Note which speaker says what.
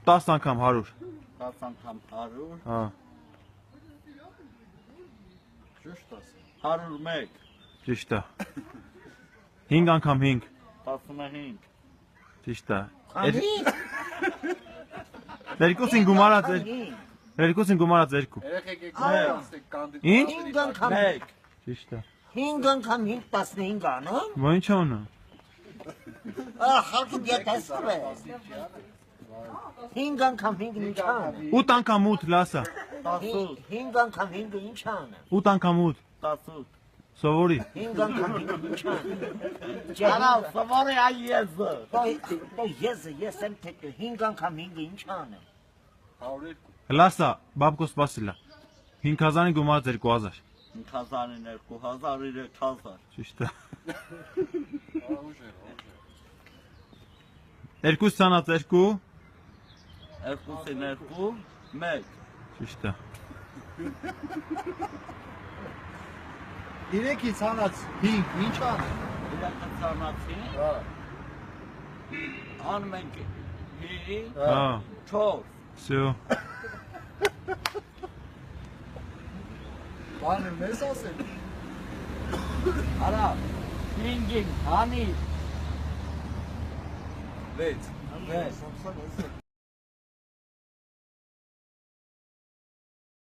Speaker 1: 10 անգամ 100
Speaker 2: 10 անգամ 100
Speaker 1: Հա
Speaker 2: Ճիշտ ասա 101
Speaker 1: Ճիշտ է 5 անգամ 5
Speaker 2: 15
Speaker 1: Ճիշտ է Երկուսին գումարած 2 Երկուսին գումարած 2
Speaker 2: Երեխեք եք ասեք
Speaker 1: Ինչ
Speaker 3: 5 անգամ
Speaker 2: 1
Speaker 1: Ճիշտ է
Speaker 3: 5 անգամ 5 15 անում
Speaker 1: Ո՞նց ինչ անում
Speaker 3: Խալքի դիետեստ է 5 անգամ 5 ինչ անում
Speaker 1: 8 անգամ 8 լասա
Speaker 3: 5 անգամ 5 ինչ անում
Speaker 1: 8 անգամ 8
Speaker 2: 18
Speaker 1: Սովորի
Speaker 3: 5 անգամ 5 ինչ անում
Speaker 2: Արա սովորի այ եզը
Speaker 3: Ես եմ թե 5 անգամ 5 ինչ անում
Speaker 2: 102
Speaker 1: Լասա բաբկոս սպասիլա 5000-ին գումարած 2000
Speaker 2: 5000-ին 2000 3000
Speaker 1: Ճիշտ է 2 ցանած 2
Speaker 2: 2-ին 2 1
Speaker 1: Ճիշտ է
Speaker 4: 3-ից հանած 5 ինչ անում
Speaker 2: իրական ցանացի
Speaker 4: Հա
Speaker 2: անում ենք 5
Speaker 1: Հա
Speaker 2: 4
Speaker 1: Всё
Speaker 4: Բանը մեզ ասել
Speaker 2: Արա 5-ին հանի
Speaker 4: 6